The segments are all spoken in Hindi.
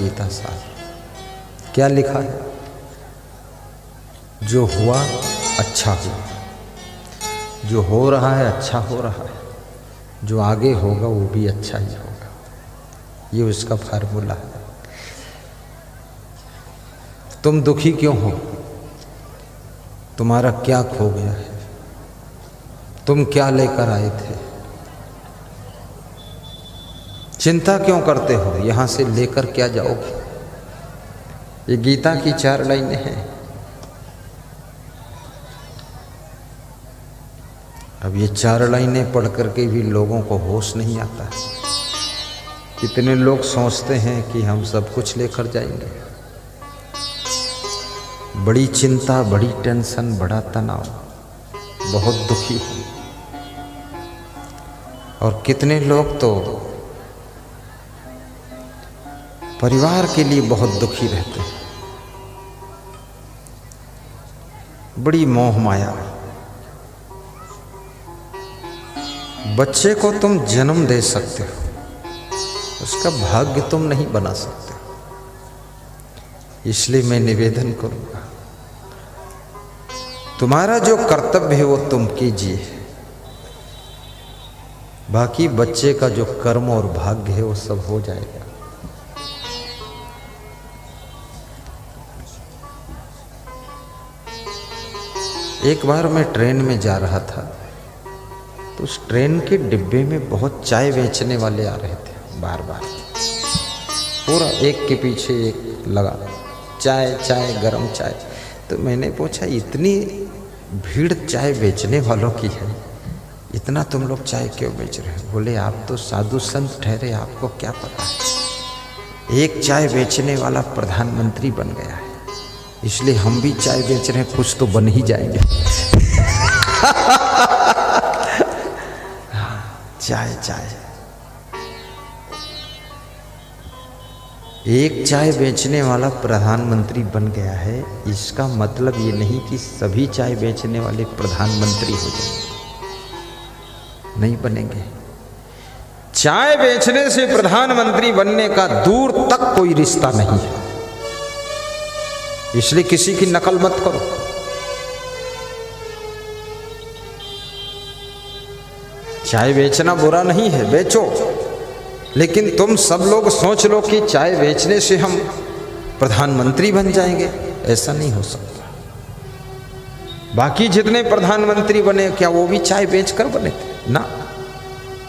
गीता सार। क्या लिखा है? जो हुआ अच्छा हुआ, जो हो रहा है अच्छा हो रहा है, जो आगे होगा वो भी अच्छा ही होगा। ये उसका फार्मूला है। तुम दुखी क्यों हो? तुम्हारा क्या खो गया है? तुम क्या लेकर आए थे? चिंता क्यों करते हो? यहां से लेकर क्या जाओगे? ये गीता की 4 लाइनें हैं। अब ये 4 लाइनें पढ़ करके भी लोगों को होश नहीं आता। कितने लोग सोचते हैं कि हम सब कुछ लेकर जाएंगे। बड़ी चिंता, बड़ी टेंशन, बड़ा तनाव, बहुत दुखी हूँ। और कितने लोग तो परिवार के लिए बहुत दुखी रहते हैं। बड़ी मोह माया। बच्चे को तुम जन्म दे सकते हो, उसका भाग्य तुम नहीं बना सकते। इसलिए मैं निवेदन करूंगा, तुम्हारा जो कर्तव्य है वो तुम कीजिए। बाकी बच्चे का जो कर्म और भाग्य है वो सब हो जाएगा। एक बार मैं ट्रेन में जा रहा था, तो उस ट्रेन के डिब्बे में बहुत चाय बेचने वाले आ रहे थे। बार बार पूरा एक के पीछे एक लगा, चाय चाय, गरम चाय। तो मैंने पूछा, इतनी भीड़ चाय बेचने वालों की है, इतना तुम लोग चाय क्यों बेच रहे हो? बोले, आप तो साधु संत ठहरे, आपको क्या पता है। एक चाय बेचने वाला प्रधानमंत्री बन गया है, इसलिए हम भी चाय बेच रहे हैं, कुछ तो बन ही जाएंगे। चाय चाय, एक चाय बेचने वाला प्रधानमंत्री बन गया है, इसका मतलब ये नहीं कि सभी चाय बेचने वाले प्रधानमंत्री हो जाएंगे। नहीं बनेंगे। चाय बेचने से प्रधानमंत्री बनने का दूर तक कोई रिश्ता नहीं है। इसलिए किसी की नकल मत करो। चाय बेचना बुरा नहीं है, बेचो, लेकिन तुम सब लोग सोच लो कि चाय बेचने से हम प्रधानमंत्री बन जाएंगे। ऐसा नहीं हो सकता। बाकी जितने प्रधानमंत्री बने, क्या वो भी चाय बेचकर बने थे? ना,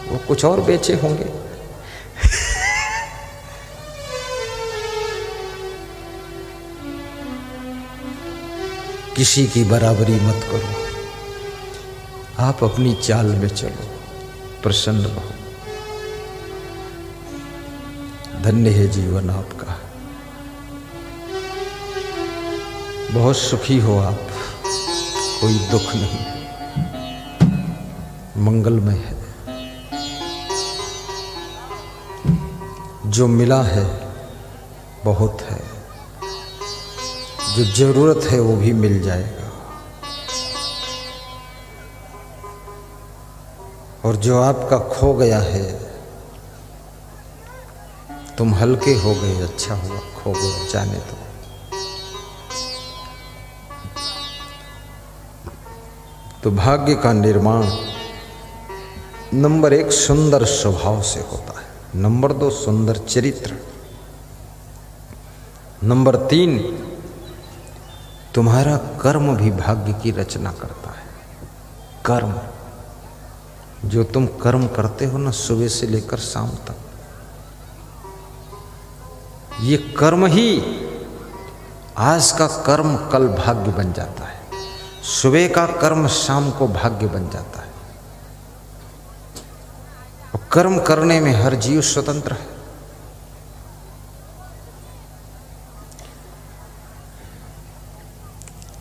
वो कुछ और बेचे होंगे। किसी की बराबरी मत करो, आप अपनी चाल में चलो, प्रसन्न रहो। धन्य है जीवन आपका, बहुत सुखी हो आप, कोई दुख नहीं, मंगलमय है। जो मिला है बहुत है, जो जरूरत है वो भी मिल जाएगा, और जो आपका खो गया है, तुम हल्के हो गए, अच्छा हुआ, खो गए, जाने दो। तो भाग्य का निर्माण नंबर 1 सुंदर स्वभाव से होता है, नंबर 2 सुंदर चरित्र, नंबर 3 तुम्हारा कर्म भी भाग्य की रचना करता है। कर्म, जो तुम कर्म करते हो ना, सुबह से लेकर शाम तक, ये कर्म ही आज का कर्म कल भाग्य बन जाता है। सुबह का कर्म शाम को भाग्य बन जाता है। और कर्म करने में हर जीव स्वतंत्र है।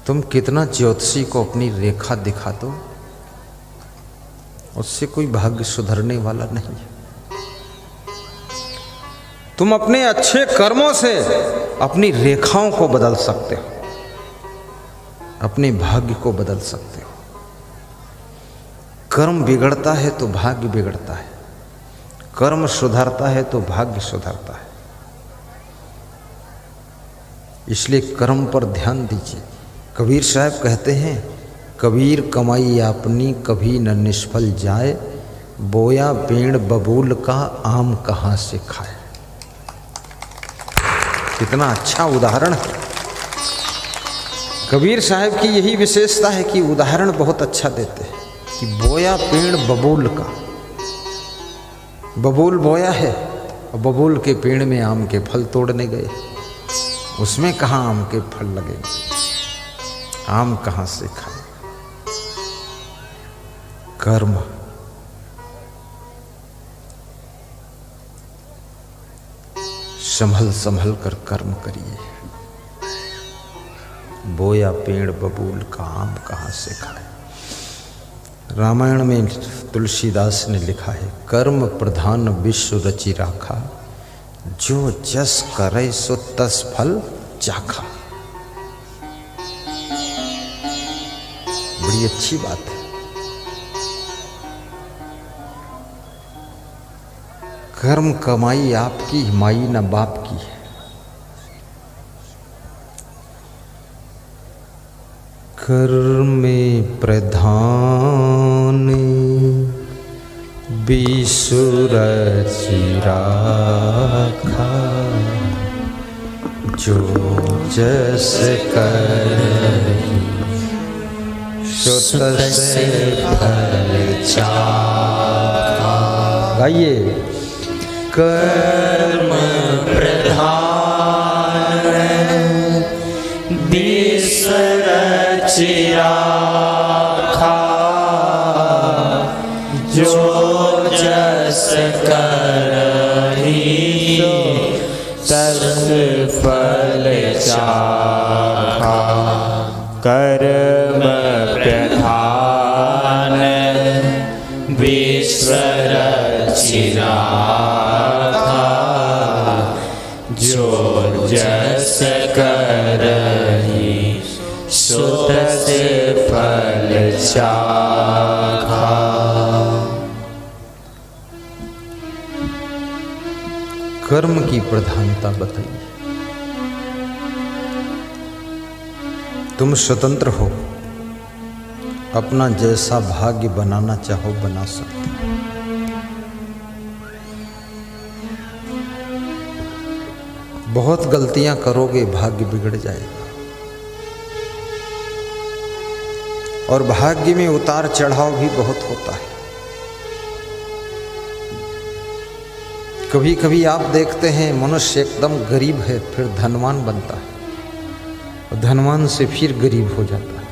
तुम कितना ज्योतिषी को अपनी रेखा दिखा दो, उससे कोई भाग्य सुधरने वाला नहीं है। तुम अपने अच्छे कर्मों से अपनी रेखाओं को बदल सकते हो, अपने भाग्य को बदल सकते हो। कर्म बिगड़ता है तो भाग्य बिगड़ता है, कर्म सुधरता है तो भाग्य सुधरता है। इसलिए कर्म पर ध्यान दीजिए। कबीर साहब कहते हैं, कबीर कमाई अपनी कभी न निष्फल जाए, बोया पेड़ बबूल का आम कहाँ से खाए। कितना अच्छा उदाहरण है। कबीर साहब की यही विशेषता है कि उदाहरण बहुत अच्छा देते हैं कि बोया पेड़ बबूल का, बबूल बोया है और बबूल के पेड़ में आम के फल तोड़ने गए, उसमें कहाँ आम के फल लगेंगे, आम कहाँ से खाए। कर्म, संभल संभल कर कर्म करिए। बोया पेड़ बबूल का आम कहाँ से खाए। रामायण में तुलसीदास ने लिखा है, कर्म प्रधान विश्व रचि राखा, जो जस करे सो तस फल चाखा। बड़ी अच्छी बात है। कर्म कमाई आपकी, माई न बाप की है। कर्म प्रधान विश्व रचि राखा, जो जस करहि सो तस फल चाखा। गाइए। कर्म प्रधान विश्व रचि राखा, जो जस करहि तस फल चाखा। कर्म प्रधान विश्व रचि राखा, जो जस करहि सो तस फल चाखा। कर्म की प्रधानता बताइए। तुम स्वतंत्र हो, अपना जैसा भाग्य बनाना चाहो बना सकते हो। बहुत गलतियां करोगे, भाग्य बिगड़ जाएगा। और भाग्य में उतार चढ़ाव भी बहुत होता है। कभी कभी आप देखते हैं मनुष्य एकदम गरीब है, फिर धनवान बनता है, और धनवान से फिर गरीब हो जाता है।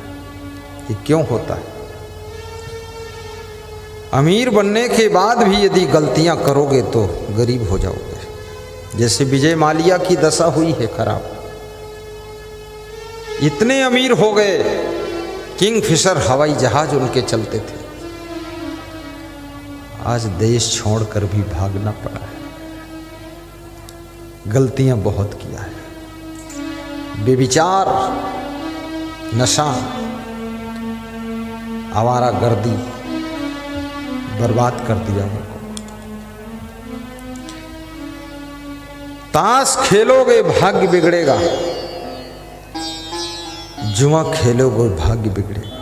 ये क्यों होता है? अमीर बनने के बाद भी यदि गलतियां करोगे तो गरीब हो जाओगे। जैसे विजय माल्या की दशा हुई है खराब। इतने अमीर हो गए, किंगफिशर हवाई जहाज उनके चलते थे। आज देश छोड़कर भी भागना पड़ा है। गलतियां बहुत किया है। बेविचार, नशा, आवारागर्दी बर्बाद कर दिया उनको। ताश खेलोगे भाग्य बिगड़ेगा, जुआ खेलोगे भाग्य बिगड़ेगा।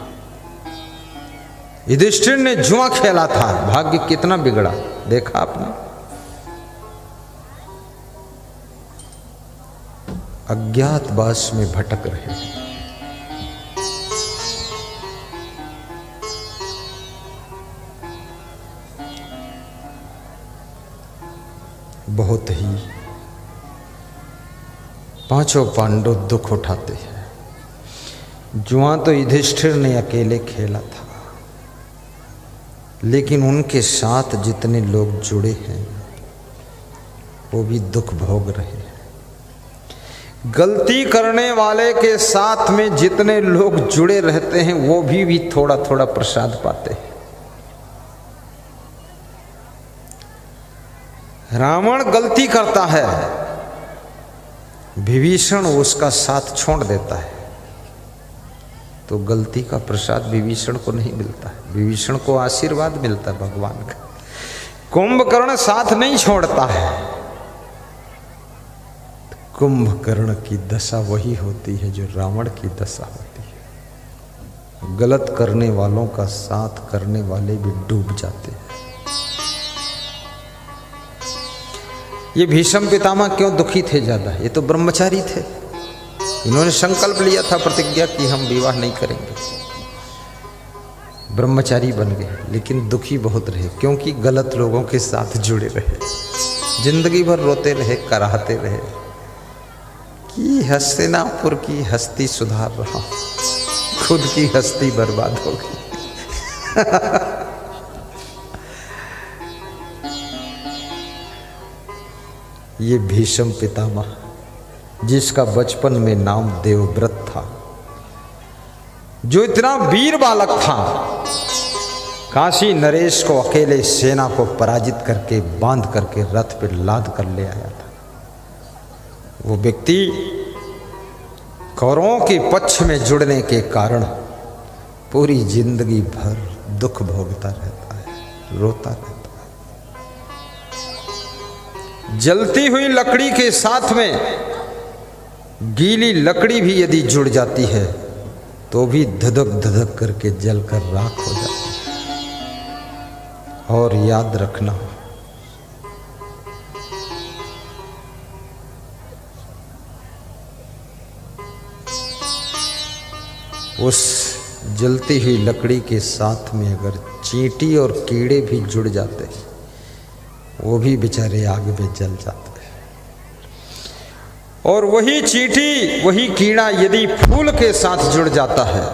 युधिष्ठिर ने जुआ खेला था, भाग्य कितना बिगड़ा देखा आपने। अज्ञातवास में भटक रहे हैं। बहुत ही पांचों पांडव दुख उठाते हैं। जुआ तो युधिष्ठिर ने अकेले खेला था, लेकिन उनके साथ जितने लोग जुड़े हैं वो भी दुख भोग रहे हैं। गलती करने वाले के साथ में जितने लोग जुड़े रहते हैं वो भी थोड़ा थोड़ा प्रसाद पाते हैं। रावण गलती करता है, विभीषण उसका साथ छोड़ देता है, तो गलती का प्रसाद विभीषण को नहीं मिलता है, विभीषण को आशीर्वाद मिलता है भगवान का। कुंभकर्ण साथ नहीं छोड़ता है, कुंभकर्ण की दशा वही होती है जो रावण की दशा होती है। गलत करने वालों का साथ करने वाले भी डूब जाते हैं। ये भीष्म पितामह क्यों दुखी थे ज्यादा? ये तो ब्रह्मचारी थे। इन्होंने संकल्प लिया था, प्रतिज्ञा की हम विवाह नहीं करेंगे, ब्रह्मचारी बन गए, लेकिन दुखी बहुत रहे क्योंकि गलत लोगों के साथ जुड़े रहे, जिंदगी भर रोते रहे, कराहते रहे कि हस्तिनापुर की हस्ती सुधार रहा, खुद की हस्ती बर्बाद हो गई। ये भीष्म पितामह, जिसका बचपन में नाम देवव्रत था, जो इतना वीर बालक था, काशी नरेश को अकेले सेना को पराजित करके बांध करके रथ पर लाद कर ले आया था। वो व्यक्ति कौरवों के पक्ष में जुड़ने के कारण पूरी जिंदगी भर दुख भोगता रहता है, रोता रहता है। जलती हुई लकड़ी के साथ में गीली लकड़ी भी यदि जुड़ जाती है तो भी धधक धधक करके जलकर राख हो जाती है। और याद रखना, उस जलती हुई लकड़ी के साथ में अगर चींटी और कीड़े भी जुड़ जाते हैं, वो भी बेचारे आग में जल जाते हैं। और वही चींटी, वही कीड़ा यदि फूल के साथ जुड़ जाता है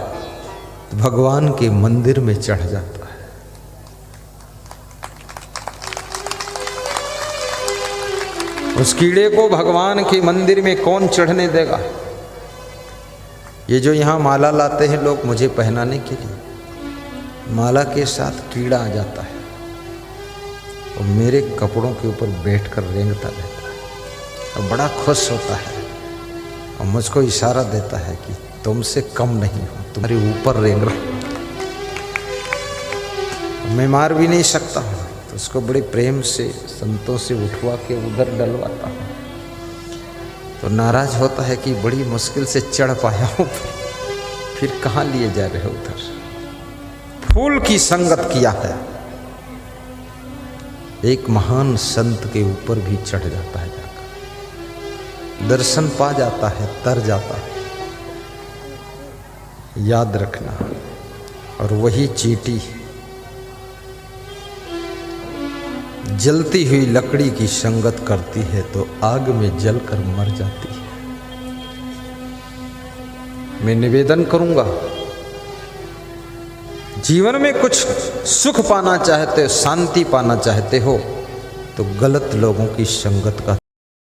तो भगवान के मंदिर में चढ़ जाता है। उस कीड़े को भगवान के मंदिर में कौन चढ़ने देगा? ये जो यहाँ माला लाते हैं लोग मुझे पहनाने के लिए, माला के साथ कीड़ा आ जाता है और मेरे कपड़ों के ऊपर बैठकर रेंगता रहता है और बड़ा खुश होता है और मुझको इशारा देता है कि तुमसे कम नहीं हो, तुम्हारे ऊपर रेंग रहा। मैं मार भी नहीं सकता हूँ तो उसको बड़े प्रेम से संतों से उठवा के उधर डलवाता हूँ, तो नाराज होता है कि बड़ी मुश्किल से चढ़ पाया हूँ, फिर कहाँ लिए जा रहे हो उधर। फूल की संगत किया है। एक महान संत के ऊपर भी चढ़ जाता है, जाकर दर्शन पा जाता है, तर जाता है। याद रखना। और वही चींटी जलती हुई लकड़ी की संगत करती है तो आग में जलकर मर जाती है। मैं निवेदन करूंगा, जीवन में कुछ सुख पाना चाहते हो, शांति पाना चाहते हो तो गलत लोगों की संगत का